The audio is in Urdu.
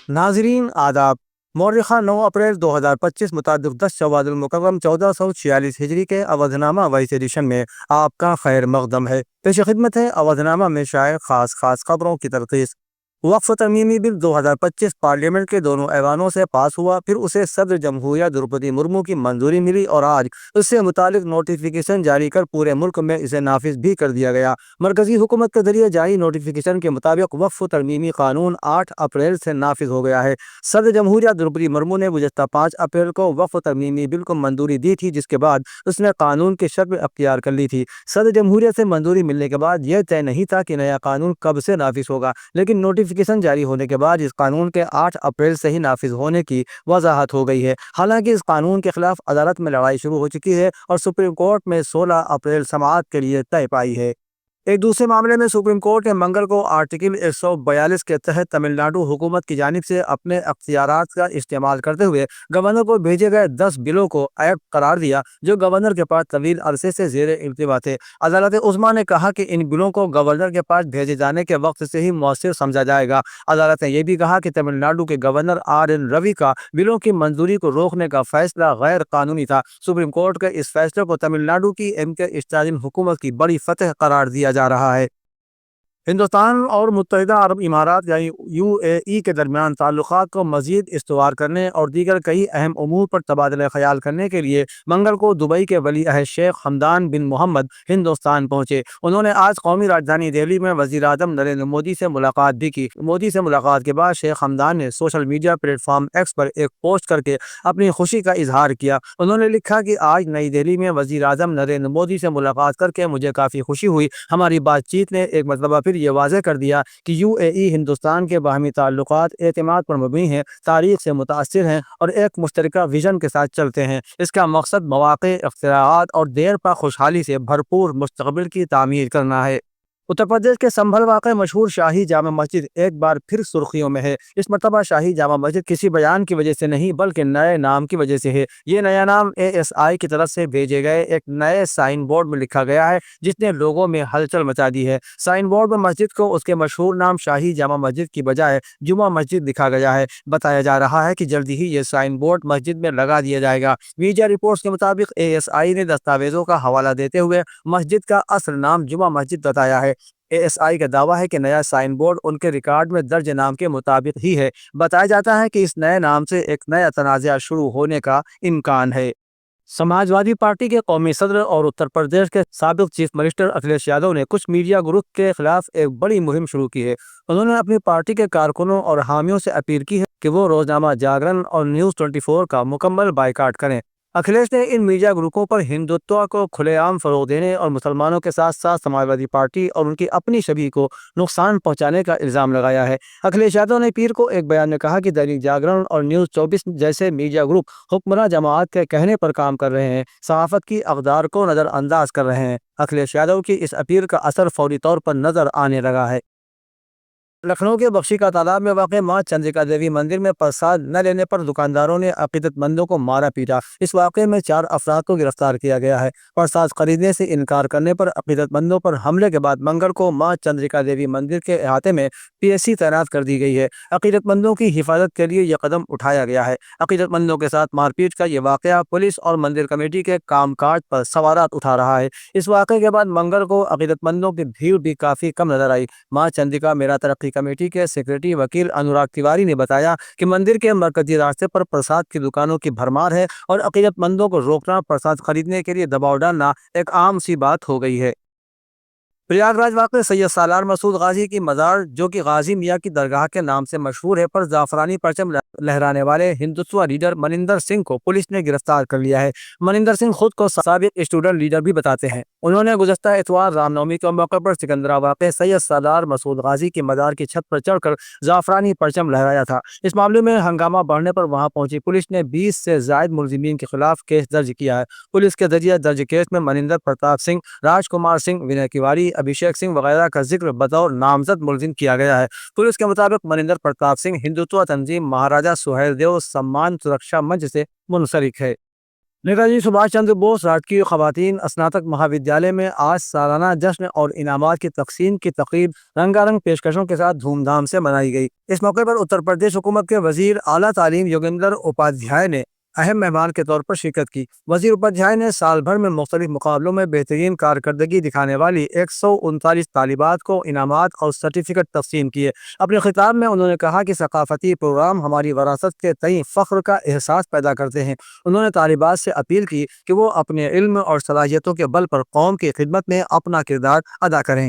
ناظرین آداب۔ مورخہ 9 اپریل 2025 مطابق 10 جواد المکرم 1446 ہجری کے اودھ نامہ وائس ایڈیشن میں آپ کا خیر مقدم ہے۔ پیش خدمت ہے اودھ نامہ میں شائع خاص خبروں کی تلخیص۔ وقف ترمیمی بل 2025 پارلیمنٹ کے دونوں ایوانوں سے پاس ہوا، پھر اسے صدر جمہوریہ دروپدی مرمو کی منظوری ملی اور آج اس سے متعلق نوٹیفیکیشن جاری کر پورے ملک میں اسے نافذ بھی کر دیا گیا۔ مرکزی حکومت کے ذریعے جاری نوٹیفیکیشن کے مطابق وقف ترمیمی قانون 8 اپریل سے نافذ ہو گیا ہے۔ صدر جمہوریہ دروپدی مرمو نے گزشتہ 5 اپریل کو وقف ترمیمی بل کو منظوری دی تھی، جس کے بعد اس نے قانون کی شکل اختیار کر لی تھی۔ صدر جمہوریہ سے منظوری ملنے کے بعد یہ طے نہیں تھا کہ نیا قانون کب سے نافذ ہوگا، لیکن نوٹیفیکیشن جاری ہونے کے بعد اس قانون کے 8 اپریل سے ہی نافذ ہونے کی وضاحت ہو گئی ہے۔ حالانکہ اس قانون کے خلاف عدالت میں لڑائی شروع ہو چکی ہے اور سپریم کورٹ میں 16 اپریل سماعت کے لیے طے پائی ہے۔ ایک دوسرے معاملے میں سپریم کورٹ نے منگل کو آرٹیکل 142 کے تحت تمل ناڈو حکومت کی جانب سے اپنے اختیارات کا استعمال کرتے ہوئے گورنر کو بھیجے گئے 10 بلوں کو عیب قرار دیا، جو گورنر کے پاس طویل عرصے سے زیر التوا تھے۔ عدالت عظمیٰ نے کہا کہ ان بلوں کو گورنر کے پاس بھیجے جانے کے وقت سے ہی مؤثر سمجھا جائے گا۔ عدالت نے یہ بھی کہا کہ تمل ناڈو کے گورنر RN روی کا بلوں کی منظوری کو روکنے کا فیصلہ غیر قانونی تھا۔ سپریم کورٹ کے اس فیصلے کو تمل ناڈو کی MK اسٹالن حکومت کی بڑی فتح قرار دیا جا رہا ہے۔ ہندوستان اور متحدہ عرب امارات یعنی UAE کے درمیان تعلقات کو مزید استوار کرنے اور دیگر کئی اہم امور پر تبادلہ خیال کرنے کے لیے منگل کو دبئی کے ولی عہد شیخ حمدان بن محمد ہندوستان پہنچے۔ انہوں نے آج قومی راجدھانی دہلی میں وزیر اعظم نریندر مودی سے ملاقات بھی کی۔ مودی سے ملاقات کے بعد شیخ حمدان نے سوشل میڈیا پلیٹ فارم ایکس پر ایک پوسٹ کر کے اپنی خوشی کا اظہار کیا۔ انہوں نے لکھا کہ آج نئی دہلی میں وزیر اعظم نریندر مودی سے ملاقات کر کے مجھے کافی خوشی ہوئی۔ ہماری بات چیت نے ایک مرتبہ پھر یہ واضح کر دیا کہ UAE ہندوستان کے باہمی تعلقات اعتماد پر مبنی ہیں، تاریخ سے متاثر ہیں اور ایک مشترکہ ویژن کے ساتھ چلتے ہیں۔ اس کا مقصد مواقع، اختراعات اور دیر پا خوشحالی سے بھرپور مستقبل کی تعمیر کرنا ہے۔ اتر پردیش کے سنبھل واقع مشہور شاہی جامع مسجد ایک بار پھر سرخیوں میں ہے۔ اس مرتبہ شاہی جامع مسجد کسی بیان کی وجہ سے نہیں بلکہ نئے نام کی وجہ سے ہے۔ یہ نیا نام ASI کی طرف سے بھیجے گئے ایک نئے سائن بورڈ میں لکھا گیا ہے، جس نے لوگوں میں ہلچل مچا دی ہے۔ سائن بورڈ میں مسجد کو اس کے مشہور نام شاہی جامع مسجد کی بجائے جمعہ مسجد لکھا گیا ہے۔ بتایا جا رہا ہے کہ جلدی ہی یہ سائن بورڈ مسجد میں لگا دیا جائے گا۔ میڈیا رپورٹس کے مطابق ASI نے دستاویزوں کا حوالہ دیتے ہوئے مسجد کا اصل نام جمعہ مسجد بتایا ہے۔ ASI کا دعویٰ ہے کہ نیا سائن بورڈ ان کے ریکارڈ میں درج نام کے مطابق ہی ہے۔ بتایا جاتا ہے کہ اس نئے نام سے ایک نیا تنازعہ شروع ہونے کا امکان ہے۔ سماجوادی پارٹی کے قومی صدر اور اتر پردیش کے سابق چیف منسٹر اکھلیش یادو نے کچھ میڈیا گروپ کے خلاف ایک بڑی مہم شروع کی ہے۔ انہوں نے اپنی پارٹی کے کارکنوں اور حامیوں سے اپیل کی ہے کہ وہ روزنامہ جاگرن اور نیوز 24 کا مکمل بائیکاٹ کریں۔ اکھلیش نے ان میڈیا گروپوں پر ہندوتوا کو کھلے عام فروغ دینے اور مسلمانوں کے ساتھ ساتھ سماجوادی پارٹی اور ان کی اپنی شبیہ کو نقصان پہنچانے کا الزام لگایا ہے۔ اکھلیش یادو نے پیر کو ایک بیان میں کہا کہ دینک جاگرن اور نیوز 24 جیسے میڈیا گروپ حکمراں جماعت کے کہنے پر کام کر رہے ہیں، صحافت کی اقدار کو نظر انداز کر رہے ہیں۔ اکھلیش یادو کی اس اپیل کا اثر فوری طور پر نظر آنے لگا ہے۔ لکھنؤ کے بخشی کا تالاب میں واقع ماں چندریکا دیوی مندر میں پرساد نہ لینے پر دکانداروں نے عقیدت مندوں کو مارا پیٹا۔ اس واقعے میں 4 افراد کو گرفتار کیا گیا ہے۔ پرساد خریدنے سے انکار کرنے پر عقیدت مندوں پر حملے کے بعد منگل کو ماں چندریکا دیوی مندر کے احاطے میں PSC تعینات کر دی گئی ہے۔ عقیدت مندوں کی حفاظت کے لیے یہ قدم اٹھایا گیا ہے۔ عقیدت مندوں کے ساتھ مار پیٹ کا یہ واقعہ پولیس اور مندر کمیٹی کے کام کاج پر سوالات اٹھا رہا ہے۔ اس واقعے کے بعد منگل کو عقیدت مندوں کی بھیڑ بھی کافی کم نظر آئی۔ ماں چندریکا میرا ترقی کمیٹی کے سیکریٹری وکیل انوراگ تیواری نے بتایا کہ مندر کے مرکزی راستے پر پرساد کی دکانوں کی بھرمار ہے اور عقیدت مندوں کو روکنا، پرساد خریدنے کے لیے دباؤ ڈالنا ایک عام سی بات ہو گئی ہے۔ پریاگراج واقع سید سالار مسعود غازی کی مزار، جو کہ غازی میاں کی درگاہ کے نام سے مشہور ہے، پر زعفرانی پرچم لہرانے والے ہندوتوا لیڈر منیندر سنگھ کو پولیس نے گرفتار کر لیا ہے۔ منیندر سنگھ خود کو سابق اسٹوڈنٹ لیڈر بھی بتاتے ہیں۔ انہوں نے گزشتہ اتوار رام نومی کے موقع پر سکندرا واقع سید سالار مسعود غازی کی مزار کی چھت پر چڑھ کر زعفرانی پرچم لہرایا تھا۔ اس معاملے میں ہنگامہ بڑھنے پر وہاں پہنچی پولیس نے 20 سے زائد ملزمین کے خلاف کیس درج کیا ہے۔ پولیس کے ذریعے درج کیس میں منیندر پرتاپ سنگھ، راج کمار سنگھ، ونے تیواری، ابھیشیک سنگھ وغیرہ کا ذکر بطور نامزد ملزم کیا گیا ہے۔ پولیس کے مطابق منیندر پرتاپ سنگھ ہندوتوا تنظیم مہاراجا سہیل دیو سمان سرکشا منچ سے منسلک ہے۔ نیتاجی سبھاش چندر بوس راجکیہ خواتین اسناتک مہاودیالیہ میں آج سالانہ جشن اور انعامات کی تقسیم کی تقریب رنگارنگ پیشکشوں کے ساتھ دھوم دھام سے منائی گئی۔ اس موقع پر اتر پردیش حکومت کے وزیر اعلیٰ تعلیم یوگیندر اپادھیائے نے اہم مہمان کے طور پر شرکت کی۔ وزیر اپادھیائے نے سال بھر میں مختلف مقابلوں میں بہترین کارکردگی دکھانے والی 139 طالبات کو انعامات اور سرٹیفکیٹ تقسیم کیے۔ اپنے خطاب میں انہوں نے کہا کہ ثقافتی پروگرام ہماری وراثت کے تئیں فخر کا احساس پیدا کرتے ہیں۔ انہوں نے طالبات سے اپیل کی کہ وہ اپنے علم اور صلاحیتوں کے بل پر قوم کی خدمت میں اپنا کردار ادا کریں۔